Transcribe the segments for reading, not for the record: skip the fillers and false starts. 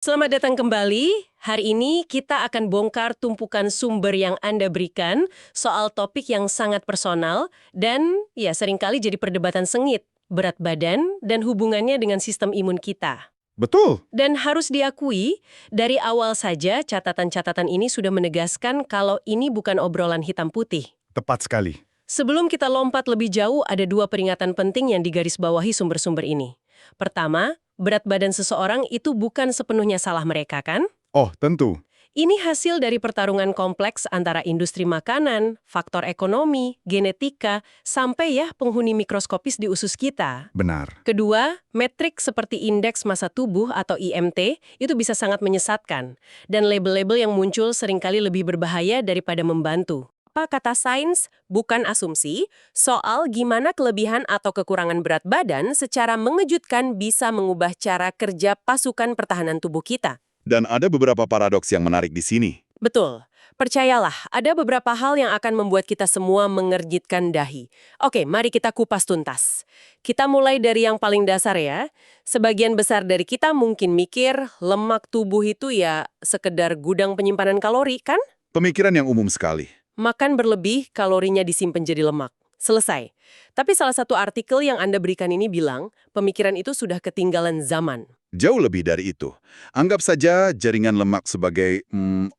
Selamat datang kembali. Hari ini kita akan bongkar tumpukan sumber yang Anda berikan soal topik yang sangat personal dan ya seringkali jadi perdebatan sengit, berat badan dan hubungannya dengan sistem imun kita. Betul. Dan harus diakui, dari awal saja catatan-catatan ini sudah menegaskan kalau ini bukan obrolan hitam putih. Tepat sekali. Sebelum kita lompat lebih jauh, ada dua peringatan penting yang digarisbawahi sumber-sumber ini. Pertama, berat badan seseorang itu bukan sepenuhnya salah mereka, kan? Oh, tentu. Ini hasil dari pertarungan kompleks antara industri makanan, faktor ekonomi, genetika, sampai ya penghuni mikroskopis di usus kita. Benar. Kedua, metrik seperti indeks massa tubuh atau IMT itu bisa sangat menyesatkan. Dan label-label yang muncul seringkali lebih berbahaya daripada membantu. Apa kata sains, bukan asumsi, soal gimana kelebihan atau kekurangan berat badan secara mengejutkan bisa mengubah cara kerja pasukan pertahanan tubuh kita. Dan ada beberapa paradoks yang menarik di sini. Betul. Percayalah, ada beberapa hal yang akan membuat kita semua mengerjitkan dahi. Oke, mari kita kupas tuntas. Kita mulai dari yang paling dasar ya. Sebagian besar dari kita mungkin mikir lemak tubuh itu ya sekedar gudang penyimpanan kalori, kan? Pemikiran yang umum sekali. Makan berlebih, kalorinya disimpan jadi lemak. Selesai. Tapi salah satu artikel yang Anda berikan ini bilang, pemikiran itu sudah ketinggalan zaman. Jauh lebih dari itu. Anggap saja jaringan lemak sebagai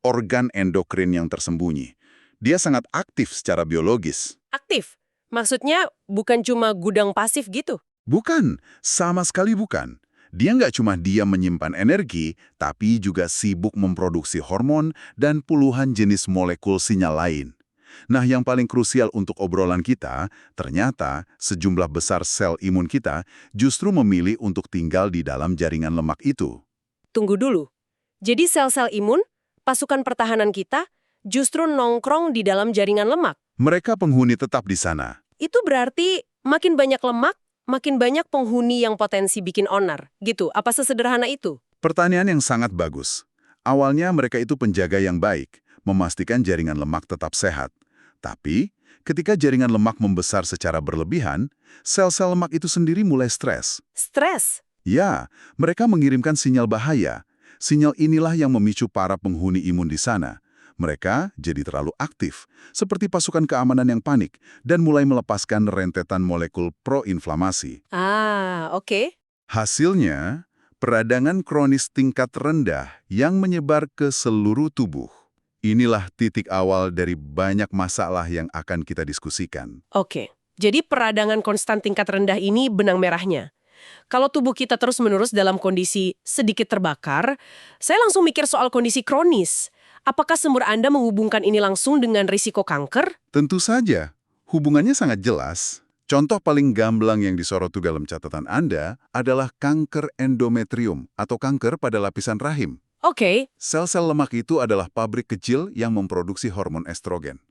organ endokrin yang tersembunyi. Dia sangat aktif secara biologis. Aktif. Maksudnya bukan cuma gudang pasif gitu. Bukan, sama sekali bukan. Dia nggak cuma diam menyimpan energi, tapi juga sibuk memproduksi hormon dan puluhan jenis molekul sinyal lain. Nah, yang paling krusial untuk obrolan kita, ternyata sejumlah besar sel imun kita justru memilih untuk tinggal di dalam jaringan lemak itu. Tunggu dulu. Jadi sel-sel imun, pasukan pertahanan kita, justru nongkrong di dalam jaringan lemak. Mereka penghuni tetap di sana. Itu berarti makin banyak lemak, makin banyak penghuni yang potensi bikin onar. Gitu, apa sesederhana itu? Pertanyaan yang sangat bagus. Awalnya mereka itu penjaga yang baik, memastikan jaringan lemak tetap sehat. Tapi, ketika jaringan lemak membesar secara berlebihan, sel-sel lemak itu sendiri mulai stres. Stres. Ya, mereka mengirimkan sinyal bahaya. Sinyal inilah yang memicu para penghuni imun di sana. Mereka jadi terlalu aktif, seperti pasukan keamanan yang panik, dan mulai melepaskan rentetan molekul proinflamasi. Ah, oke. Hasilnya, peradangan kronis tingkat rendah yang menyebar ke seluruh tubuh. Inilah titik awal dari banyak masalah yang akan kita diskusikan. Oke. Jadi peradangan konstan tingkat rendah ini benang merahnya. Kalau tubuh kita terus-menerus dalam kondisi sedikit terbakar, saya langsung mikir soal kondisi kronis. Apakah sumber Anda menghubungkan ini langsung dengan risiko kanker? Tentu saja, hubungannya sangat jelas. Contoh paling gamblang yang disorot dalam catatan Anda adalah kanker endometrium atau kanker pada lapisan rahim. Oke. Sel-sel lemak itu adalah pabrik kecil yang memproduksi hormon estrogen.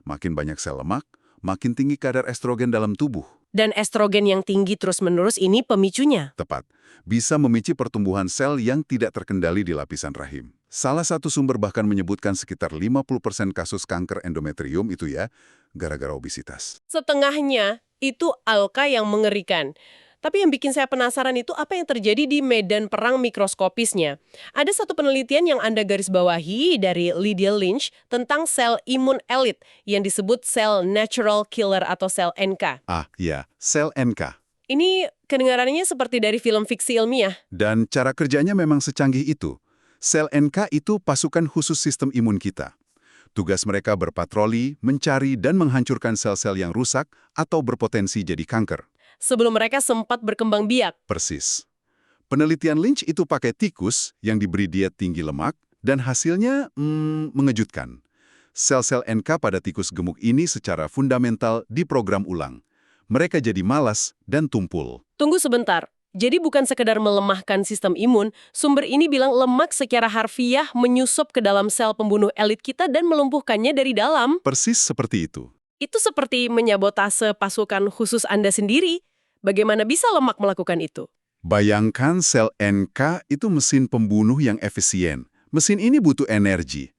Makin banyak sel lemak, makin tinggi kadar estrogen dalam tubuh. Dan estrogen yang tinggi terus-menerus ini pemicunya. Tepat, bisa memicu pertumbuhan sel yang tidak terkendali di lapisan rahim. Salah satu sumber bahkan menyebutkan sekitar 50% kasus kanker endometrium itu ya, gara-gara obesitas. Setengahnya itu angka yang mengerikan. Tapi yang bikin saya penasaran itu apa yang terjadi di medan perang mikroskopisnya. Ada satu penelitian yang Anda garis bawahi dari Lydia Lynch tentang sel imun elit yang disebut sel natural killer atau sel NK. Ah, ya, sel NK. Ini kedengarannya seperti dari film fiksi ilmiah. Dan cara kerjanya memang secanggih itu. Sel NK itu pasukan khusus sistem imun kita. Tugas mereka berpatroli, mencari, dan menghancurkan sel-sel yang rusak atau berpotensi jadi kanker. Sebelum mereka sempat berkembang biak. Persis. Penelitian Lynch itu pakai tikus yang diberi diet tinggi lemak, dan hasilnya mengejutkan. Sel-sel NK pada tikus gemuk ini secara fundamental diprogram ulang. Mereka jadi malas dan tumpul. Tunggu sebentar. Jadi bukan sekedar melemahkan sistem imun, sumber ini bilang lemak secara harfiah menyusup ke dalam sel pembunuh elit kita dan melumpuhkannya dari dalam. Persis seperti itu. Itu seperti menyabotase pasukan khusus Anda sendiri. Bagaimana bisa lemak melakukan itu? Bayangkan sel NK itu mesin pembunuh yang efisien. Mesin ini butuh energi.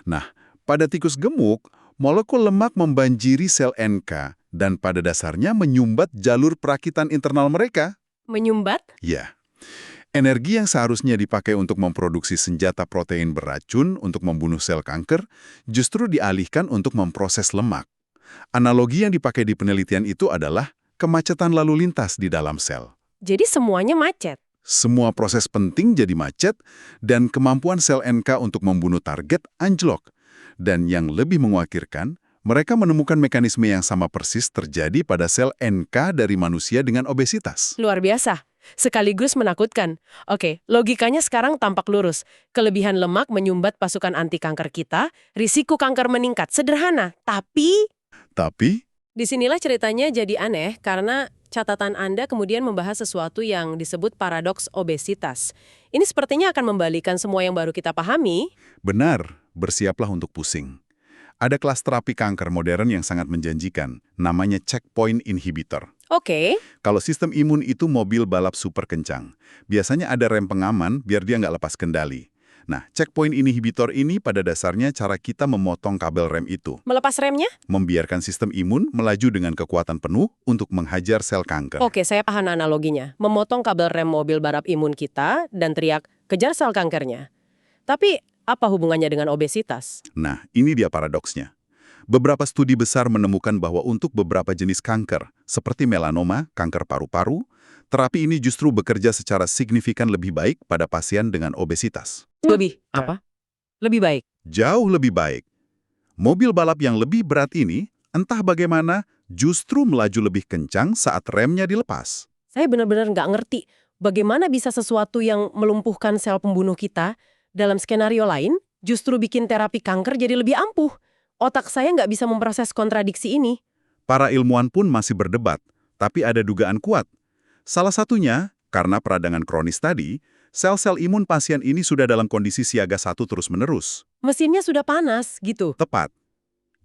Nah, pada tikus gemuk, molekul lemak membanjiri sel NK dan pada dasarnya menyumbat jalur perakitan internal mereka. Menyumbat? Ya, Energi yang seharusnya dipakai untuk memproduksi senjata protein beracun untuk membunuh sel kanker justru dialihkan untuk memproses lemak. Analogi yang dipakai di penelitian itu adalah kemacetan lalu lintas di dalam sel. Jadi semuanya macet. Semua proses penting jadi macet, dan kemampuan sel NK untuk membunuh target anjlok. Dan yang lebih mengkhawatirkan, mereka menemukan mekanisme yang sama persis terjadi pada sel NK dari manusia dengan obesitas. Luar biasa. Sekaligus menakutkan. Oke, logikanya sekarang tampak lurus. Kelebihan lemak menyumbat pasukan anti kanker kita, risiko kanker meningkat. Sederhana, tapi Tapi, disinilah ceritanya jadi aneh karena catatan Anda kemudian membahas sesuatu yang disebut paradoks obesitas. Ini sepertinya akan membalikan semua yang baru kita pahami. benar, bersiaplah untuk pusing. Ada kelas terapi kanker modern yang sangat menjanjikan, namanya checkpoint inhibitor. Oke, Kalau sistem imun itu mobil balap super kencang, biasanya ada rem pengaman biar dia nggak lepas kendali. Nah, checkpoint inhibitor ini pada dasarnya cara kita memotong kabel rem itu, melepas remnya? membiarkan sistem imun melaju dengan kekuatan penuh untuk menghajar sel kanker. Oke, saya paham analoginya. Memotong kabel rem mobil balap imun kita dan teriak, kejar sel kankernya. Tapi, apa hubungannya dengan obesitas? Nah, ini dia paradoksnya. Beberapa studi besar menemukan bahwa untuk beberapa jenis kanker, seperti melanoma, kanker paru-paru, terapi ini justru bekerja secara signifikan lebih baik pada pasien dengan obesitas. Lebih apa? Lebih baik. Jauh lebih baik. Mobil balap yang lebih berat ini, entah bagaimana, justru melaju lebih kencang saat remnya dilepas. Saya benar-benar nggak ngerti bagaimana bisa sesuatu yang melumpuhkan sel pembunuh kita dalam skenario lain justru bikin terapi kanker jadi lebih ampuh. Otak saya nggak bisa memproses kontradiksi ini. Para ilmuwan pun masih berdebat, tapi ada dugaan kuat. Salah satunya, karena peradangan kronis tadi, sel-sel imun pasien ini sudah dalam kondisi siaga 1 terus-menerus. Mesinnya sudah panas, gitu. Tepat.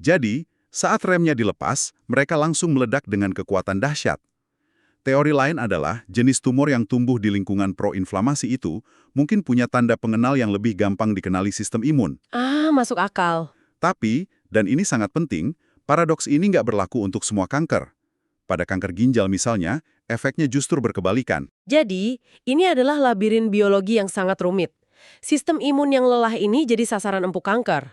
Jadi, saat remnya dilepas, mereka langsung meledak dengan kekuatan dahsyat. Teori lain adalah jenis tumor yang tumbuh di lingkungan proinflamasi itu mungkin punya tanda pengenal yang lebih gampang dikenali sistem imun. Ah, masuk akal. Tapi, dan ini sangat penting, paradoks ini nggak berlaku untuk semua kanker. Pada kanker ginjal misalnya, efeknya justru berkebalikan. Jadi, ini adalah labirin biologi yang sangat rumit. Sistem imun yang lelah ini jadi sasaran empuk kanker.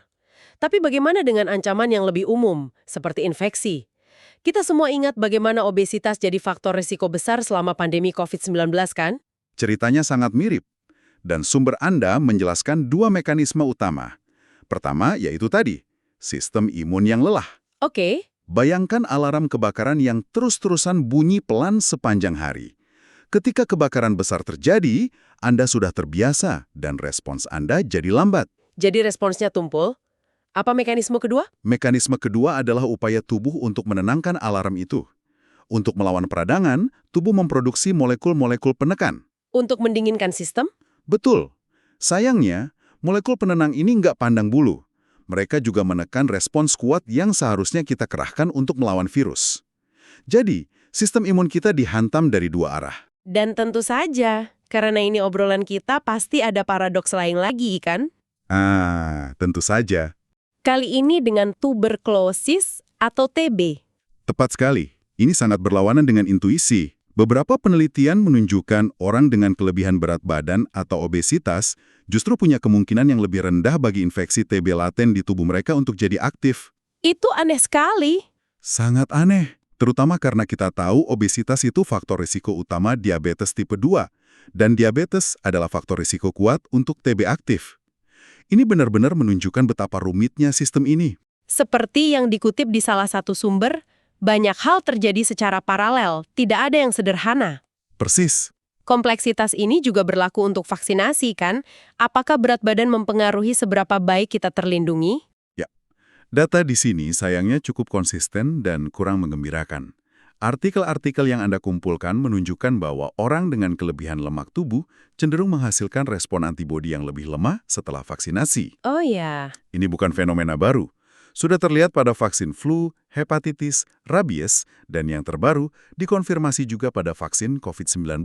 Tapi bagaimana dengan ancaman yang lebih umum, seperti infeksi? Kita semua ingat bagaimana obesitas jadi faktor risiko besar selama pandemi COVID-19 kan? Ceritanya sangat mirip. Dan sumber Anda menjelaskan dua mekanisme utama. Pertama, yaitu tadi, sistem imun yang lelah. Oke, Bayangkan alarm kebakaran yang terus-terusan bunyi pelan sepanjang hari. Ketika kebakaran besar terjadi, Anda sudah terbiasa dan respons Anda jadi lambat. jadi responsnya tumpul. Apa mekanisme kedua? Mekanisme kedua adalah upaya tubuh untuk menenangkan alarm itu. Untuk melawan peradangan, tubuh memproduksi molekul-molekul penekan. Untuk mendinginkan sistem? Betul. Sayangnya, molekul penenang ini nggak pandang bulu. Mereka juga menekan respons kuat yang seharusnya kita kerahkan untuk melawan virus. Jadi, sistem imun kita dihantam dari dua arah. Dan tentu saja, karena ini obrolan kita pasti ada paradoks lain lagi kan? Tentu saja. Kali ini dengan tuberkulosis atau TB. Tepat sekali. Ini sangat berlawanan dengan intuisi. Beberapa penelitian menunjukkan orang dengan kelebihan berat badan atau obesitas justru punya kemungkinan yang lebih rendah bagi infeksi TB laten di tubuh mereka untuk jadi aktif. Itu aneh sekali. Sangat aneh, terutama karena kita tahu obesitas itu faktor risiko utama diabetes tipe 2, dan diabetes adalah faktor risiko kuat untuk TB aktif. Ini benar-benar menunjukkan betapa rumitnya sistem ini. Seperti yang dikutip di salah satu sumber, banyak hal terjadi secara paralel, tidak ada yang sederhana. Persis. Kompleksitas ini juga berlaku untuk vaksinasi kan? Apakah berat badan mempengaruhi seberapa baik kita terlindungi? Ya, data di sini sayangnya cukup konsisten dan kurang menggembirakan. Artikel-artikel yang Anda kumpulkan menunjukkan bahwa orang dengan kelebihan lemak tubuh cenderung menghasilkan respon antibodi yang lebih lemah setelah vaksinasi. Oh ya. Ini bukan fenomena baru. Sudah terlihat pada vaksin flu, hepatitis, rabies, dan yang terbaru dikonfirmasi juga pada vaksin COVID-19.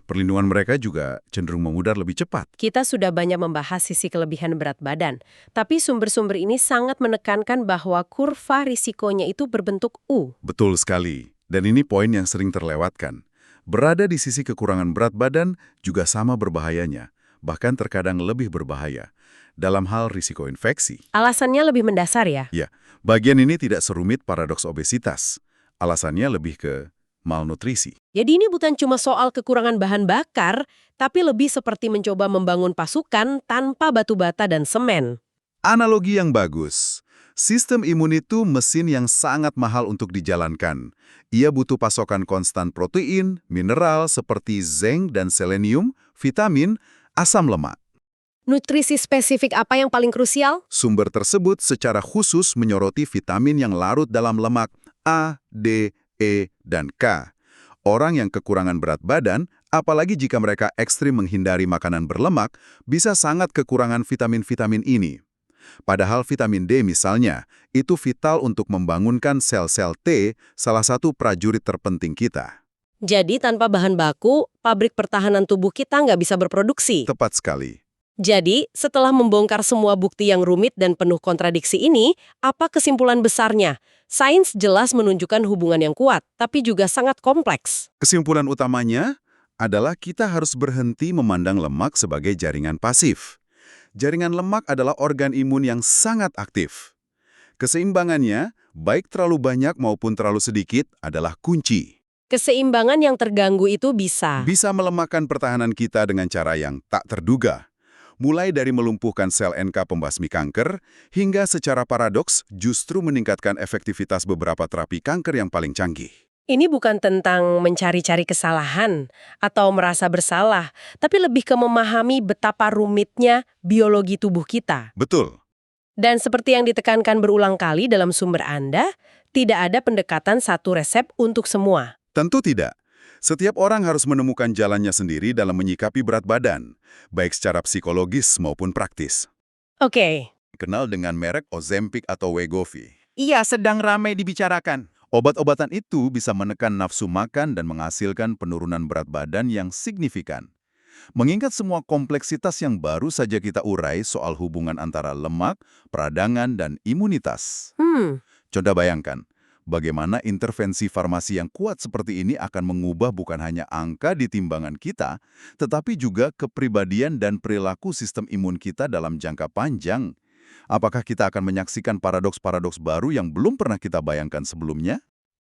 Perlindungan mereka juga cenderung memudar lebih cepat. Kita sudah banyak membahas sisi kelebihan berat badan, tapi sumber-sumber ini sangat menekankan bahwa kurva risikonya itu berbentuk U. Betul sekali. Dan ini poin yang sering terlewatkan. Berada di sisi kekurangan berat badan juga sama berbahayanya, bahkan terkadang lebih berbahaya dalam hal risiko infeksi. Alasannya lebih mendasar ya? Ya, bagian ini tidak serumit paradoks obesitas. Alasannya lebih ke malnutrisi. Jadi ini bukan cuma soal kekurangan bahan bakar, tapi lebih seperti mencoba membangun pasukan tanpa batu bata dan semen. Analogi yang bagus. Sistem imun itu mesin yang sangat mahal untuk dijalankan. Ia butuh pasokan konstan protein, mineral seperti zinc dan selenium, vitamin, asam lemak. Nutrisi spesifik apa yang paling krusial? Sumber tersebut secara khusus menyoroti vitamin yang larut dalam lemak A, D, E, dan K. Orang yang kekurangan berat badan, apalagi jika mereka ekstrim menghindari makanan berlemak, bisa sangat kekurangan vitamin-vitamin ini. Padahal vitamin D misalnya, itu vital untuk membangunkan sel-sel T, salah satu prajurit terpenting kita. Jadi tanpa bahan baku, pabrik pertahanan tubuh kita nggak bisa berproduksi. Tepat sekali. Jadi, setelah membongkar semua bukti yang rumit dan penuh kontradiksi ini, apa kesimpulan besarnya? Sains jelas menunjukkan hubungan yang kuat, tapi juga sangat kompleks. Kesimpulan utamanya adalah kita harus berhenti memandang lemak sebagai jaringan pasif. Jaringan lemak adalah organ imun yang sangat aktif. Keseimbangannya, baik terlalu banyak maupun terlalu sedikit, adalah kunci. Keseimbangan yang terganggu itu bisa Bisa melemahkan pertahanan kita dengan cara yang tak terduga. Mulai dari melumpuhkan sel NK pembasmi kanker, hingga secara paradoks justru meningkatkan efektivitas beberapa terapi kanker yang paling canggih. Ini bukan tentang mencari-cari kesalahan atau merasa bersalah, tapi lebih ke memahami betapa rumitnya biologi tubuh kita. Betul. Dan seperti yang ditekankan berulang kali dalam sumber Anda, tidak ada pendekatan satu resep untuk semua. Tentu tidak. Setiap orang harus menemukan jalannya sendiri dalam menyikapi berat badan, baik secara psikologis maupun praktis. Oke. Kenal dengan merek Ozempic atau Wegovy. Iya, sedang ramai dibicarakan. Obat-obatan itu bisa menekan nafsu makan dan menghasilkan penurunan berat badan yang signifikan. Mengingat semua kompleksitas yang baru saja kita urai soal hubungan antara lemak, peradangan, dan imunitas. Coba bayangkan, bagaimana intervensi farmasi yang kuat seperti ini akan mengubah bukan hanya angka di timbangan kita, tetapi juga kepribadian dan perilaku sistem imun kita dalam jangka panjang. Apakah kita akan menyaksikan paradoks-paradoks baru yang belum pernah kita bayangkan sebelumnya?